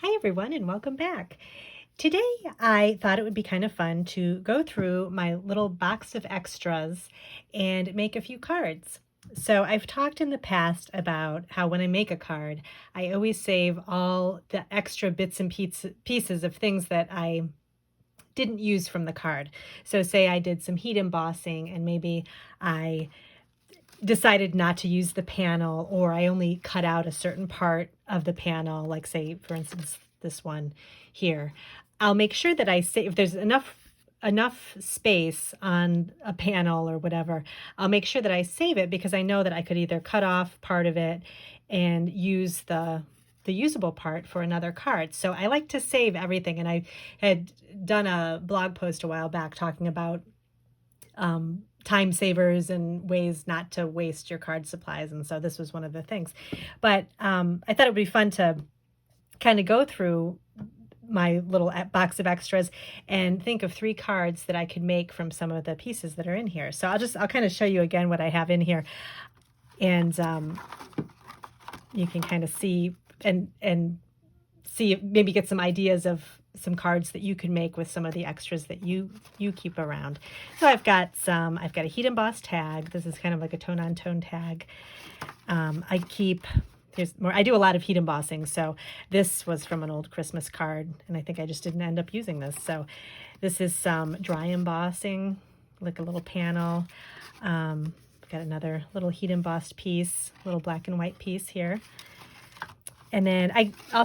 Hi everyone and welcome back. Today I thought it would be kind of fun to go through my little box of extras and make a few cards. So I've talked in the past about how when I make a card, I always save all the extra bits and pieces of things that I didn't use from the card. So say I did some heat embossing and maybe I decided not to use the panel, or I only cut out a certain part of the panel, like say, for instance, this one here. I'll make sure that I save, if there's enough space on a panel or whatever, I'll make sure that I save it because I know that I could either cut off part of it and use the usable part for another card. So I like to save everything. And I had done a blog post a while back talking about time savers and ways not to waste your card supplies. And so this was one of the things. But I thought it would be fun to kind of go through my little box of extras and think of 3 cards that I could make from some of the pieces that are in here. So I'll kind of show you again what I have in here. And you can kind of see and see, maybe get some ideas of some cards that you can make with some of the extras that you keep around. So I've got a heat emboss tag. This is kind of like a tone on tone tag. There's more. I do a lot of heat embossing, so this was from an old Christmas card, and I think I just didn't end up using this. So this is some dry embossing, like a little panel. Got another little heat embossed piece, little black and white piece here. And then I'll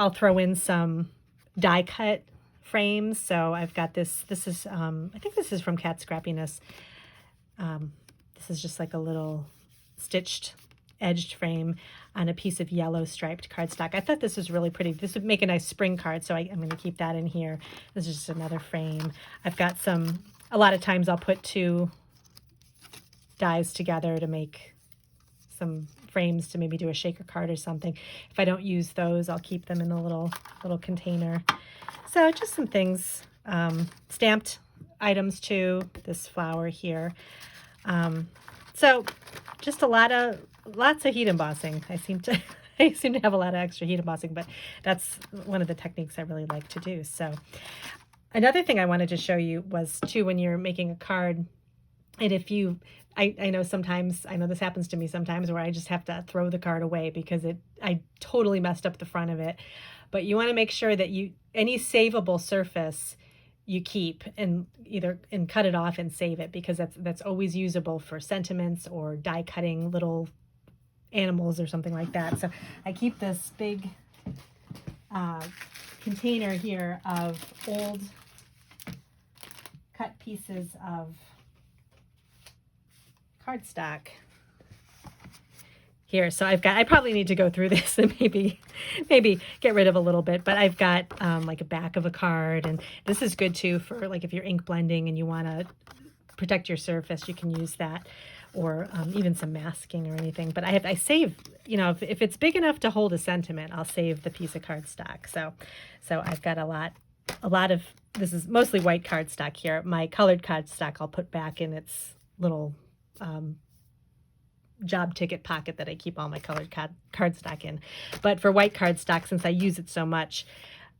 throw in some die cut frames. So I've got this is, I think this is from Cat Scrappiness. This is just like a little stitched edged frame on a piece of yellow striped cardstock. I thought this was really pretty. This would make a nice spring card, so I'm going to keep that in here. This is just another frame. I've got a lot of times I'll put 2 dies together to make some frames to maybe do a shaker card or something. If I don't use those, I'll keep them in a little container. So just some things, stamped items too, this flower here. So just lots of heat embossing. I seem to have a lot of extra heat embossing, but that's one of the techniques I really like to do. So another thing I wanted to show you was too, when you're making a card, and if I know sometimes, I know this happens to me sometimes where I just have to throw the card away because I totally messed up the front of it. But you want to make sure that any savable surface you keep and cut it off and save it, because that's always usable for sentiments or die cutting little animals or something like that. So I keep this big container here of old cut pieces of cardstock here. So I probably need to go through this and maybe get rid of a little bit, but I've got like a back of a card, and this is good too for like if you're ink blending and you want to protect your surface, you can use that, or even some masking or anything. But I save, if it's big enough to hold a sentiment, I'll save the piece of cardstock. So I've got a lot of, this is mostly white cardstock here. My colored cardstock I'll put back in its little job ticket pocket that I keep all my colored cardstock in. But for white cardstock, since I use it so much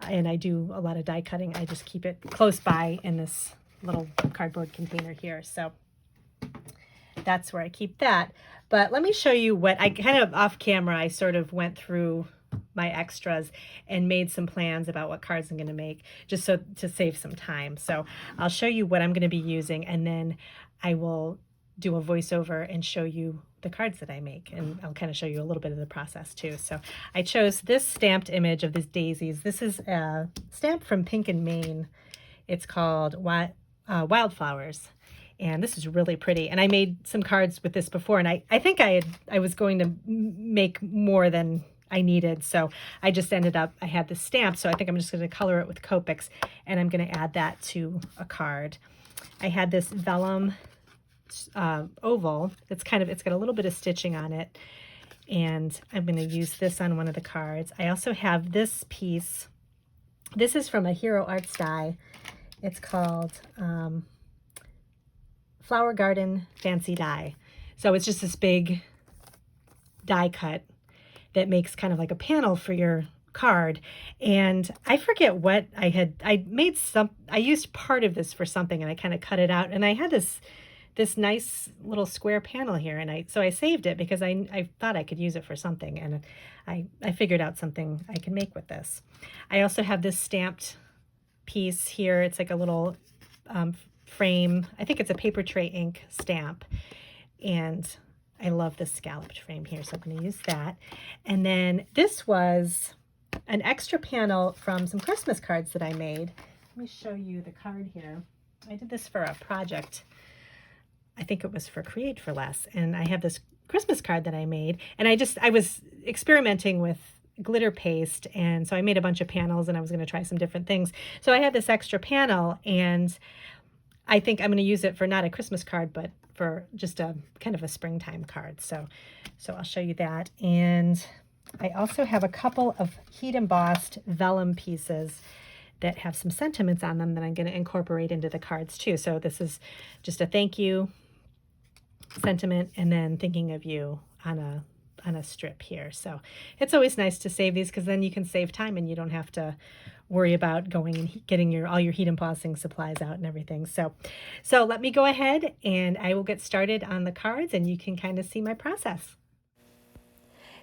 and I do a lot of die cutting, I just keep it close by in this little cardboard container here. So that's where I keep that. But let me show you what I kind of off camera, I sort of went through my extras and made some plans about what cards I'm going to make, just so to save some time. So I'll show you what I'm going to be using, and then I will do a voiceover and show you the cards that I make, and I'll kind of show you a little bit of the process too. So I chose this stamped image of these daisies. This is a stamp from Pink and Maine. It's called Wildflowers, and this is really pretty. And I made some cards with this before, and I think I was going to make more than I needed, so I just ended up, I had this stamp, so I think I'm just going to color it with Copics, and I'm going to add that to a card. I had this vellum oval. It's got a little bit of stitching on it, and I'm going to use this on one of the cards. I also have this piece. This is from a Hero Arts die. It's called Flower Garden Fancy Die. So it's just this big die cut that makes kind of like a panel for your card, and I forget what I used part of this for something, and I kind of cut it out, and I had this nice little square panel here, and I saved it because I thought I could use it for something, and I figured out something I can make with this. I also have this stamped piece here. It's like a little frame. I think it's a paper tray ink stamp, and I love this scalloped frame here, so I'm going to use that. And then this was an extra panel from some Christmas cards that I made. Let me show you the card here. I did this for a project. I think it was for Create for Less, and I have this Christmas card that I made, and I was experimenting with glitter paste, and so I made a bunch of panels, and I was going to try some different things. So I had this extra panel, and I think I'm going to use it for not a Christmas card, but for just a kind of a springtime card. So I'll show you that. And I also have a couple of heat embossed vellum pieces that have some sentiments on them that I'm going to incorporate into the cards too. So this is just a thank you sentiment, and then thinking of you on a strip here. So it's always nice to save these, because then you can save time and you don't have to worry about going and getting all your heat embossing supplies out and everything. So let me go ahead and I will get started on the cards, and you can kind of see my process.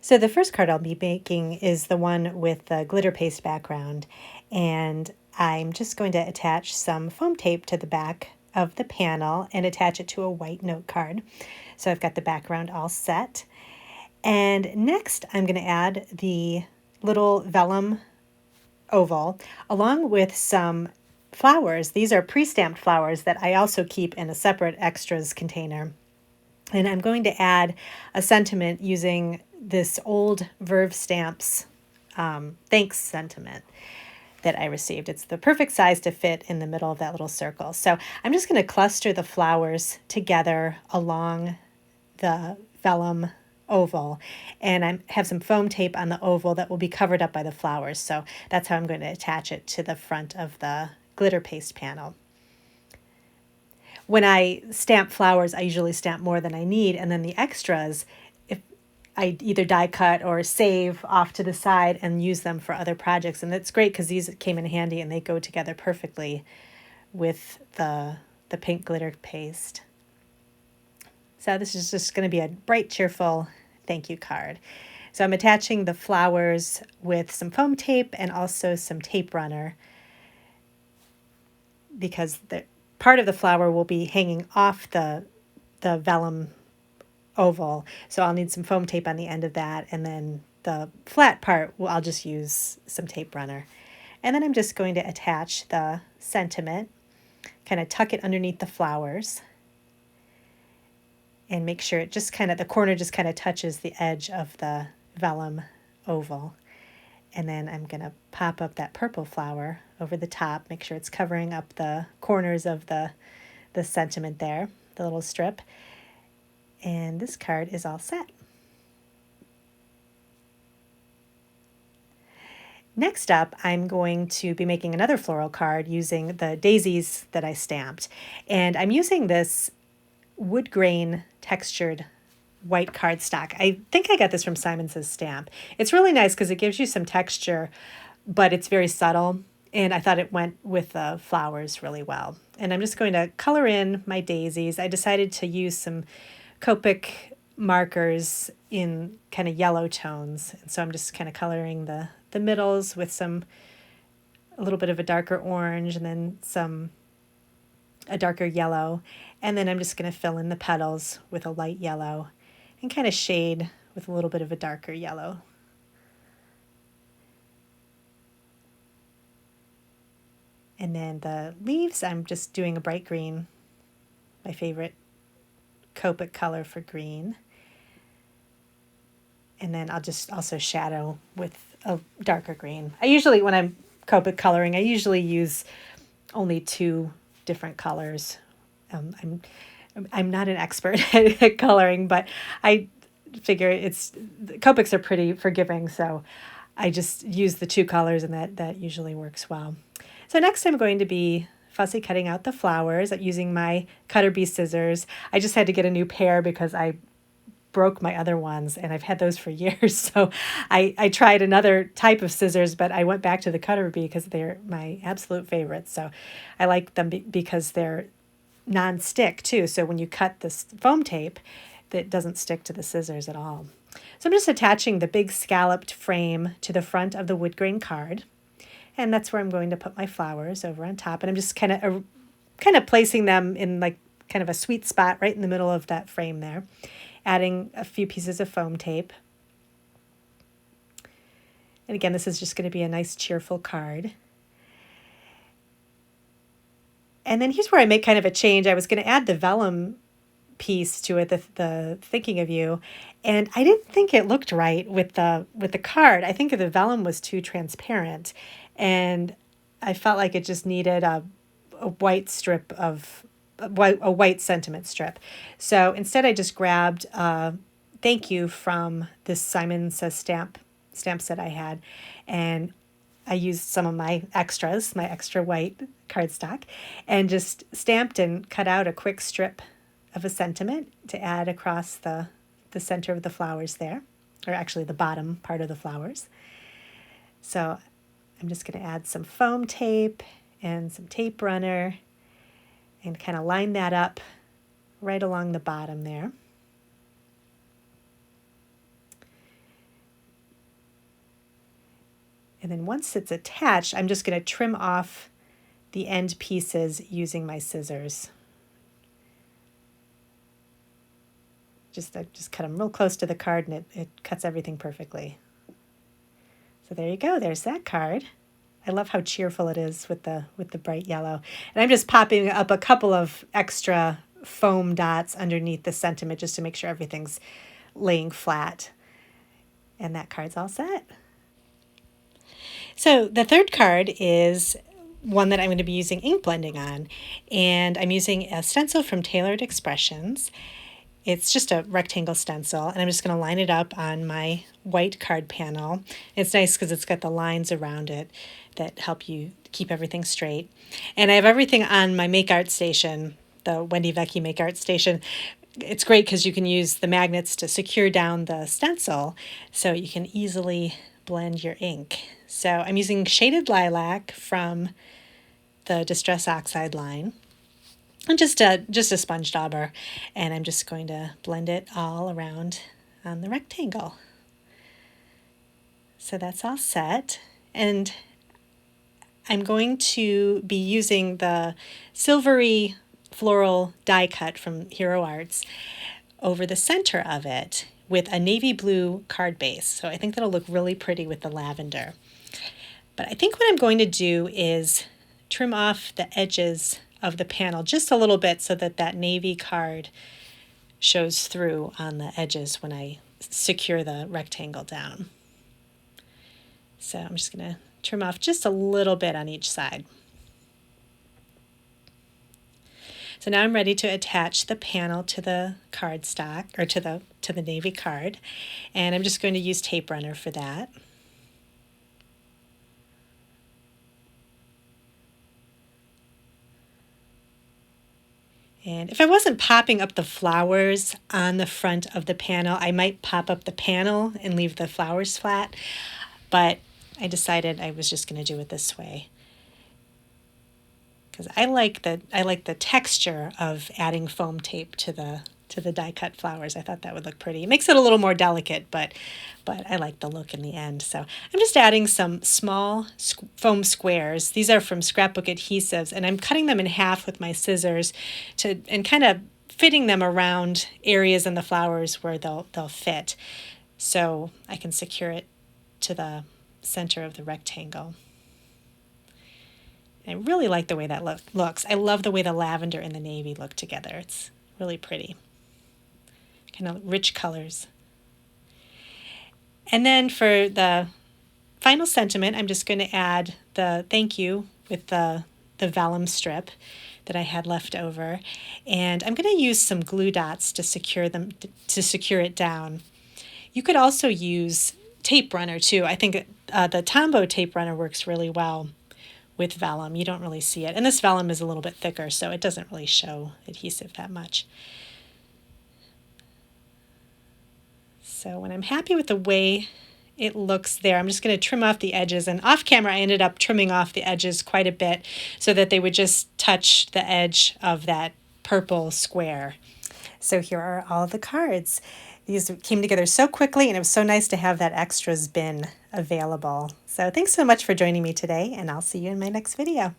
So the first card I'll be making is the one with the glitter paste background, and I'm just going to attach some foam tape to the back of the panel and attach it to a white note card. So I've got the background all set. And next I'm going to add the little vellum oval along with some flowers. These are pre-stamped flowers that I also keep in a separate extras container. And I'm going to add a sentiment using this old Verve Stamps thanks sentiment that I received. It's the perfect size to fit in the middle of that little circle. So I'm just going to cluster the flowers together along the vellum oval, and I have some foam tape on the oval that will be covered up by the flowers. So that's how I'm going to attach it to the front of the glitter paste panel. When I stamp flowers, I usually stamp more than I need, and then the extras, if I either die cut or save off to the side and use them for other projects. And that's great because these came in handy and they go together perfectly with the pink glitter paste. So this is just going to be a bright, cheerful thank you card. So I'm attaching the flowers with some foam tape and also some tape runner, because the part of the flower will be hanging off the vellum oval. So I'll need some foam tape on the end of that, and then the flat part, I'll just use some tape runner. And then I'm just going to attach the sentiment, kind of tuck it underneath the flowers, and make sure it just kind of, the corner just kind of touches the edge of the vellum oval. And then I'm going to pop up that purple flower over the top, make sure it's covering up the corners of the sentiment there, the little strip. And this card is all set. Next up, I'm going to be making another floral card using the daisies that I stamped. And I'm using this wood grain textured white cardstock. I think I got this from Simon Says Stamp. It's really nice because it gives you some texture, but it's very subtle. And I thought it went with the flowers really well. And I'm just going to color in my daisies. I decided to use some Copic markers in kind of yellow tones. And so I'm just kind of coloring the middles with a little bit of a darker orange, and then a darker yellow. And then I'm just going to fill in the petals with a light yellow and kind of shade with a little bit of a darker yellow. And then the leaves, I'm just doing a bright green, my favorite Copic color for green. And then I'll just also shadow with a darker green. I usually, when I'm Copic coloring, I usually use only 2 different colors. I'm not an expert at coloring, but I figure Copics are pretty forgiving, so I just use the 2 colors, and that usually works well. So next I'm going to be fussy cutting out the flowers using my Cutter Bee scissors. I just had to get a new pair because I broke my other ones, and I've had those for years. So I tried another type of scissors, but I went back to the cutter bee because they're my absolute favorites. So I like them because they're non-stick too. So when you cut this foam tape, that doesn't stick to the scissors at all. So I'm just attaching the big scalloped frame to the front of the wood grain card. And that's where I'm going to put my flowers, over on top. And I'm just kind of placing them in like kind of a sweet spot right in the middle of that frame there. Adding a few pieces of foam tape. And again, this is just going to be a nice cheerful card. And then here's where I make kind of a change. I was going to add the vellum piece to it, the thinking of you, and I didn't think it looked right with the card. I think the vellum was too transparent, and I felt like it just needed a white strip of a white sentiment strip. So instead, I just grabbed thank you from this Simon Says stamp set I had, and I used some of my extras, my extra white cardstock, and just stamped and cut out a quick strip of a sentiment to add across the center of the flowers there, or actually the bottom part of the flowers. So I'm just going to add some foam tape and some tape runner and kind of line that up right along the bottom there. And then once it's attached, I'm just going to trim off the end pieces using my scissors. I just cut them real close to the card, and it cuts everything perfectly. So there you go. There's that card. I love how cheerful it is with the bright yellow. And I'm just popping up a couple of extra foam dots underneath the sentiment just to make sure everything's laying flat. And that card's all set. So the third card is one that I'm going to be using ink blending on. And I'm using a stencil from Tailored Expressions. It's just a rectangle stencil, and I'm just going to line it up on my white card panel. It's nice because it's got the lines around it that help you keep everything straight. And I have everything on my Make Art Station, the Wendy Vecchi Make Art Station. It's great because you can use the magnets to secure down the stencil so you can easily blend your ink. So I'm using Shaded Lilac from the Distress Oxide line. And just a sponge dauber, and I'm just going to blend it all around on the rectangle. So that's all set, and I'm going to be using the silvery floral die cut from Hero Arts over the center of it with a navy blue card base. So I think that'll look really pretty with the lavender. But I think what I'm going to do is trim off the edges of the panel just a little bit so that that navy card shows through on the edges when I secure the rectangle down. So I'm just going to trim off just a little bit on each side. So now I'm ready to attach the panel to the cardstock, or to the navy card, and I'm just going to use tape runner for that. And if I wasn't popping up the flowers on the front of the panel, I might pop up the panel and leave the flowers flat, but I decided I was just going to do it this way because I like the texture of adding foam tape to the die cut flowers. I thought that would look pretty. It makes it a little more delicate, but I like the look in the end. So I'm just adding some small foam squares. These are from scrapbook adhesives, and I'm cutting them in half with my scissors and kind of fitting them around areas in the flowers where they'll fit, so I can secure it to the center of the rectangle. And I really like the way that looks. I love the way the lavender and the navy look together. It's really pretty. Kind of rich colors. And then for the final sentiment, I'm just going to add the thank you with the vellum strip that I had left over. And I'm going to use some glue dots to secure it down. You could also use tape runner too. I think the Tombow tape runner works really well with vellum. You don't really see it. And this vellum is a little bit thicker, so it doesn't really show adhesive that much. So when I'm happy with the way it looks there, I'm just going to trim off the edges. And off camera, I ended up trimming off the edges quite a bit so that they would just touch the edge of that purple square. So here are all the cards. These came together so quickly, and it was so nice to have that extras bin available. So thanks so much for joining me today, and I'll see you in my next video.